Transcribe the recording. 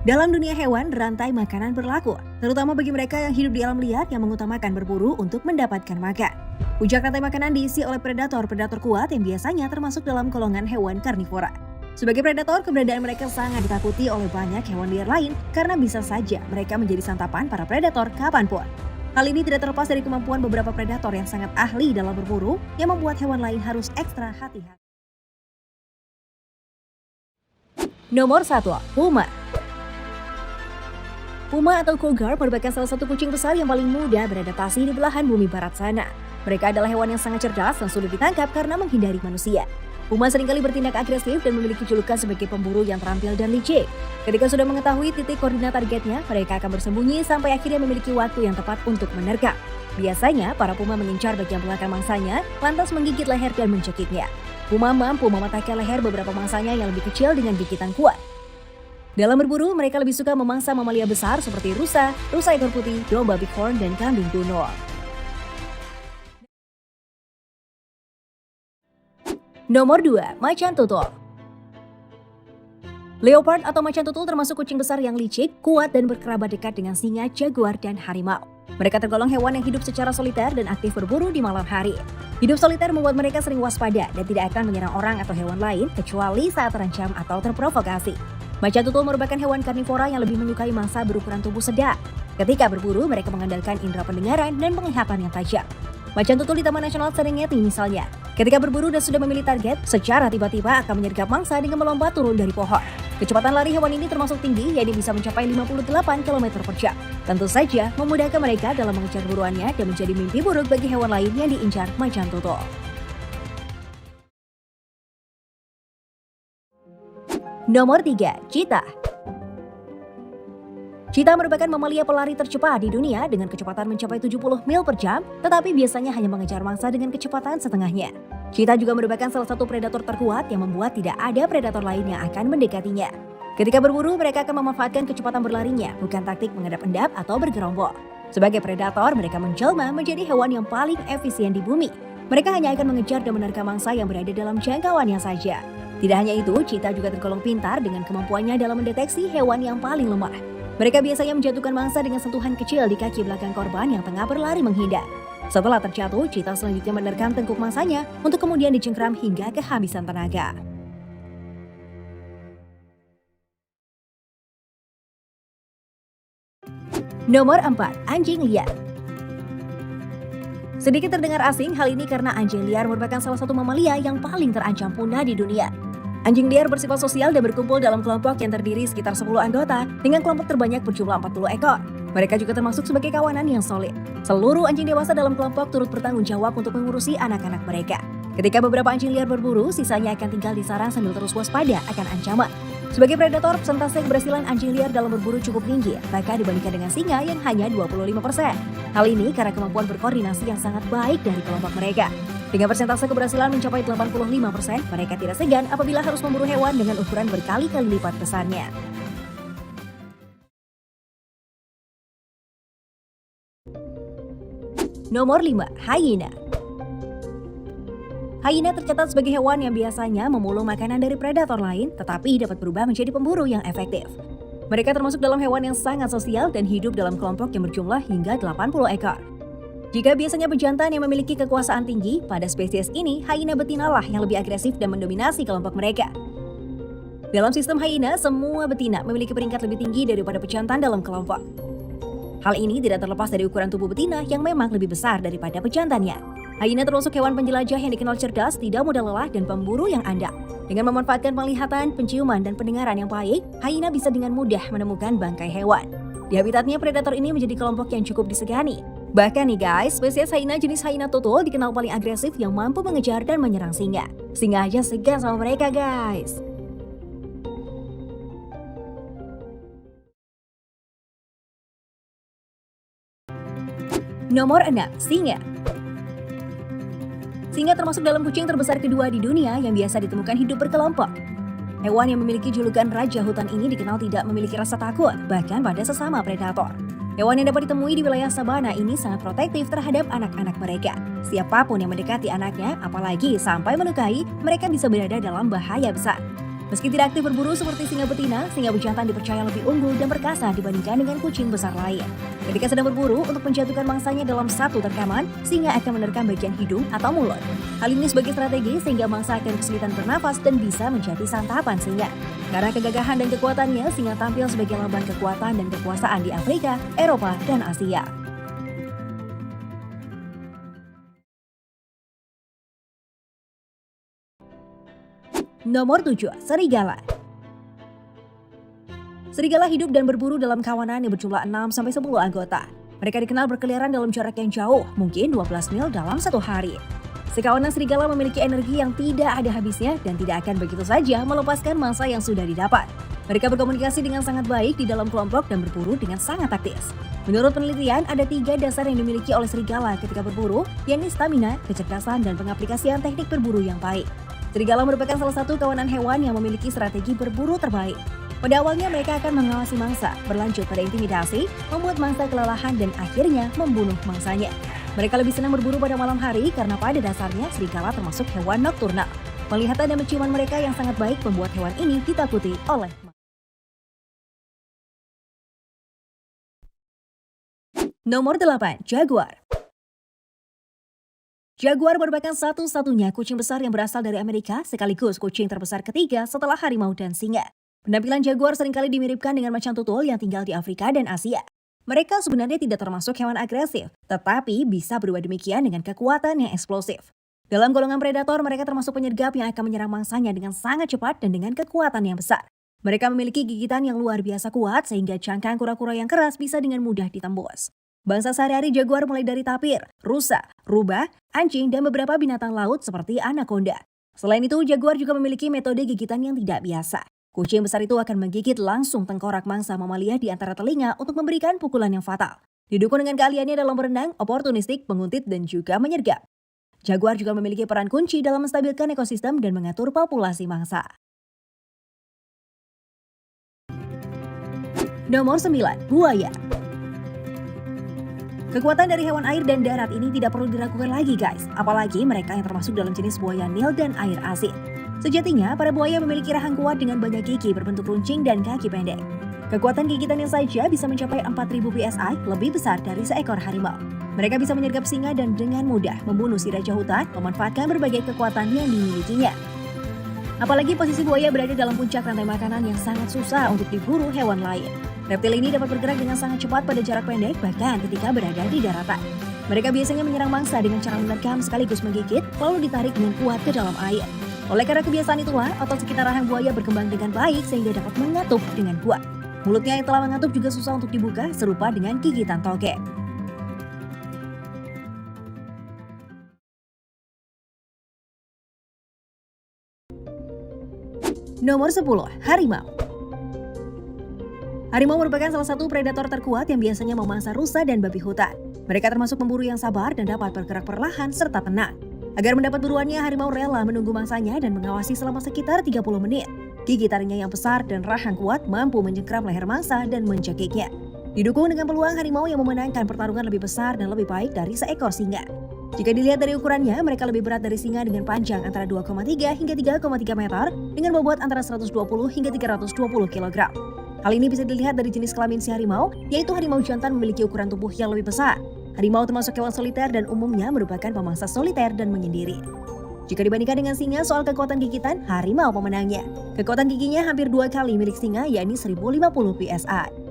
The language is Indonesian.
Dalam dunia hewan, rantai makanan berlaku, terutama bagi mereka yang hidup di alam liar yang mengutamakan berburu untuk mendapatkan makan. Puncak rantai makanan diisi oleh predator-predator kuat yang biasanya termasuk dalam golongan hewan karnivora. Sebagai predator, keberadaan mereka sangat ditakuti oleh banyak hewan liar lain karena bisa saja mereka menjadi santapan para predator kapanpun. Hal ini tidak terlepas dari kemampuan beberapa predator yang sangat ahli dalam berburu yang membuat hewan lain harus ekstra hati-hati. Nomor 1. Puma. Puma atau cougar merupakan salah satu kucing besar yang paling mudah beradaptasi di belahan bumi barat sana. Mereka adalah hewan yang sangat cerdas dan sulit ditangkap karena menghindari manusia. Puma seringkali bertindak agresif dan memiliki julukan sebagai pemburu yang terampil dan licik. Ketika sudah mengetahui titik koordinat targetnya, mereka akan bersembunyi sampai akhirnya memiliki waktu yang tepat untuk menerkam. Biasanya, para puma mengincar bagian belakang mangsanya, lantas menggigit leher dan mencekiknya. Puma mampu mematahkan leher beberapa mangsanya yang lebih kecil dengan gigitan kuat. Dalam berburu, mereka lebih suka memangsa mamalia besar seperti rusa ekor putih, domba bighorn, dan kambing kuno. Nomor 2. Macan tutul. Leopard atau macan tutul termasuk kucing besar yang licik, kuat, dan berkerabat dekat dengan singa, jaguar, dan harimau. Mereka tergolong hewan yang hidup secara soliter dan aktif berburu di malam hari. Hidup soliter membuat mereka sering waspada dan tidak akan menyerang orang atau hewan lain kecuali saat terancam atau terprovokasi. Macan tutul merupakan hewan karnivora yang lebih menyukai mangsa berukuran tubuh sedang. Ketika berburu, mereka mengandalkan indera pendengaran dan penglihatan yang tajam. Macan tutul di Taman Nasional Serengeti misalnya, ketika berburu dan sudah memilih target, secara tiba-tiba akan menyergap mangsa dengan melompat turun dari pohon. Kecepatan lari hewan ini termasuk tinggi, yaitu bisa mencapai 58 km per jam. Tentu saja memudahkan mereka dalam mengejar buruannya dan menjadi mimpi buruk bagi hewan lain yang diincar macan tutul. Nomor 3. Cheetah. Cheetah merupakan mamalia pelari tercepat di dunia dengan kecepatan mencapai 70 mil per jam, tetapi biasanya hanya mengejar mangsa dengan kecepatan setengahnya. Cheetah juga merupakan salah satu predator terkuat yang membuat tidak ada predator lain yang akan mendekatinya. Ketika berburu, mereka akan memanfaatkan kecepatan berlarinya, bukan taktik mengendap-endap atau bergerombol. Sebagai predator, mereka menjelma menjadi hewan yang paling efisien di bumi. Mereka hanya akan mengejar dan menerkam mangsa yang berada dalam jangkauannya saja. Tidak hanya itu, cheetah juga tergolong pintar dengan kemampuannya dalam mendeteksi hewan yang paling lemah. Mereka biasanya menjatuhkan mangsa dengan sentuhan kecil di kaki belakang korban yang tengah berlari menghindar. Setelah terjatuh, cheetah selanjutnya menerkam tengkuk mangsanya untuk kemudian dicengkram hingga kehabisan tenaga. Nomor 4. Anjing liar. Sedikit terdengar asing, hal ini karena anjing liar merupakan salah satu mamalia yang paling terancam punah di dunia. Anjing liar bersifat sosial dan berkumpul dalam kelompok yang terdiri sekitar 10 anggota dengan kelompok terbanyak berjumlah 40 ekor. Mereka juga termasuk sebagai kawanan yang solid. Seluruh anjing dewasa dalam kelompok turut bertanggung jawab untuk mengurusi anak-anak mereka. Ketika beberapa anjing liar berburu, sisanya akan tinggal di sarang sambil terus waspada akan ancaman. Sebagai predator, persentase keberhasilan anjing liar dalam berburu cukup tinggi, bahkan dibandingkan dengan singa yang hanya 25%. Hal ini karena kemampuan berkoordinasi yang sangat baik dari kelompok mereka. Dengan persentase keberhasilan mencapai 85%, mereka tidak segan apabila harus memburu hewan dengan ukuran berkali-kali lipat besarnya. Nomor 5. Hyena. Hyena tercatat sebagai hewan yang biasanya memulung makanan dari predator lain, tetapi dapat berubah menjadi pemburu yang efektif. Mereka termasuk dalam hewan yang sangat sosial dan hidup dalam kelompok yang berjumlah hingga 80 ekor. Jika biasanya pejantan yang memiliki kekuasaan tinggi, pada spesies ini hyena betina lah yang lebih agresif dan mendominasi kelompok mereka. Dalam sistem hyena, semua betina memiliki peringkat lebih tinggi daripada pejantan dalam kelompok. Hal ini tidak terlepas dari ukuran tubuh betina yang memang lebih besar daripada pejantannya. Hyena termasuk hewan penjelajah yang dikenal cerdas, tidak mudah lelah, dan pemburu yang andal. Dengan memanfaatkan penglihatan, penciuman, dan pendengaran yang baik, hyena bisa dengan mudah menemukan bangkai hewan. Di habitatnya, predator ini menjadi kelompok yang cukup disegani. Bahkan nih guys, spesies hyena jenis hyena tutul dikenal paling agresif yang mampu mengejar dan menyerang singa. Singa aja segan sama mereka guys. Nomor 6. Singa. Singa termasuk dalam kucing terbesar kedua di dunia yang biasa ditemukan hidup berkelompok. Hewan yang memiliki julukan Raja Hutan ini dikenal tidak memiliki rasa takut, bahkan pada sesama predator. Hewan yang dapat ditemui di wilayah sabana ini sangat protektif terhadap anak-anak mereka. Siapapun yang mendekati anaknya, apalagi sampai melukai, mereka bisa berada dalam bahaya besar. Meski tidak aktif berburu seperti singa betina, singa bejantan dipercaya lebih unggul dan perkasa dibandingkan dengan kucing besar lain. Ketika sedang berburu untuk menjatuhkan mangsanya dalam satu terkaman, singa akan menerkam bagian hidung atau mulut. Hal ini sebagai strategi sehingga mangsa akan kesulitan bernafas dan bisa menjadi santapan singa. Karena kegagahan dan kekuatannya, singa tampil sebagai lambang kekuatan dan kekuasaan di Afrika, Eropa, dan Asia. Nomor 7. Serigala. Serigala hidup dan berburu dalam kawanan yang berjumlah 6-10 anggota. Mereka dikenal berkeliaran dalam jarak yang jauh, mungkin 12 mil dalam satu hari. Sekawanan serigala memiliki energi yang tidak ada habisnya dan tidak akan begitu saja melepaskan mangsa yang sudah didapat. Mereka berkomunikasi dengan sangat baik di dalam kelompok dan berburu dengan sangat taktis. Menurut penelitian, ada 3 dasar yang dimiliki oleh serigala ketika berburu, yakni stamina, kecerdasan, dan pengaplikasian teknik berburu yang baik. Serigala merupakan salah satu kawanan hewan yang memiliki strategi berburu terbaik. Pada awalnya mereka akan mengawasi mangsa, berlanjut pada intimidasi, membuat mangsa kelelahan dan akhirnya membunuh mangsanya. Mereka lebih senang berburu pada malam hari karena pada dasarnya serigala termasuk hewan nokturnal. Penglihatan dan penciuman mereka yang sangat baik membuat hewan ini ditakuti oleh Nomor 8. Jaguar. Jaguar merupakan satu-satunya kucing besar yang berasal dari Amerika sekaligus kucing terbesar ketiga setelah harimau dan singa. Penampilan jaguar seringkali dimiripkan dengan macan tutul yang tinggal di Afrika dan Asia. Mereka sebenarnya tidak termasuk hewan agresif, tetapi bisa berubah demikian dengan kekuatan yang eksplosif. Dalam golongan predator, mereka termasuk penyergap yang akan menyerang mangsanya dengan sangat cepat dan dengan kekuatan yang besar. Mereka memiliki gigitan yang luar biasa kuat sehingga cangkang kura-kura yang keras bisa dengan mudah ditembus. Bangsa sehari-hari jaguar mulai dari tapir, rusa, rubah, anjing, dan beberapa binatang laut seperti anaconda. Selain itu, jaguar juga memiliki metode gigitan yang tidak biasa. Kucing besar itu akan menggigit langsung tengkorak mangsa mamalia di antara telinga untuk memberikan pukulan yang fatal. Didukung dengan keahliannya dalam berenang, oportunistik, menguntit, dan juga menyergap. Jaguar juga memiliki peran kunci dalam menstabilkan ekosistem dan mengatur populasi mangsa. Nomor 9. Buaya. Kekuatan dari hewan air dan darat ini tidak perlu diragukan lagi guys, apalagi mereka yang termasuk dalam jenis buaya Nil dan air asin. Sejatinya, para buaya memiliki rahang kuat dengan banyak gigi berbentuk runcing dan kaki pendek. Kekuatan gigitannya saja bisa mencapai 4000 psi, lebih besar dari seekor harimau. Mereka bisa menyergap singa dan dengan mudah membunuh si raja hutan, memanfaatkan berbagai kekuatan yang dimilikinya. Apalagi posisi buaya berada dalam puncak rantai makanan yang sangat susah untuk diburu hewan lain. Reptil ini dapat bergerak dengan sangat cepat pada jarak pendek bahkan ketika berada di daratan. Mereka biasanya menyerang mangsa dengan cara menerkam sekaligus menggigit lalu ditarik dengan kuat ke dalam air. Oleh karena kebiasaan itulah, otot sekitar rahang buaya berkembang dengan baik sehingga dapat mengatup dengan kuat. Mulutnya yang telah mengatup juga susah untuk dibuka serupa dengan gigitan tokek. Nomor 10. Harimau. Harimau merupakan salah satu predator terkuat yang biasanya memangsa rusa dan babi hutan. Mereka termasuk pemburu yang sabar dan dapat bergerak perlahan serta tenang. Agar mendapat buruannya, harimau rela menunggu mangsanya dan mengawasi selama sekitar 30 menit. Gigi taringnya yang besar dan rahang kuat mampu menyengkram leher mangsa dan mencekiknya. Didukung dengan peluang harimau yang memenangkan pertarungan lebih besar dan lebih baik dari seekor singa. Jika dilihat dari ukurannya, mereka lebih berat dari singa dengan panjang antara 2,3 hingga 3,3 meter dengan bobot antara 120 hingga 320 kg. Hal ini bisa dilihat dari jenis kelamin si harimau, yaitu harimau jantan memiliki ukuran tubuh yang lebih besar. Harimau termasuk hewan soliter dan umumnya merupakan pemangsa soliter dan menyendiri. Jika dibandingkan dengan singa soal kekuatan gigitan, harimau pemenangnya. Kekuatan giginya hampir 2 kali milik singa, yakni 1050 psi.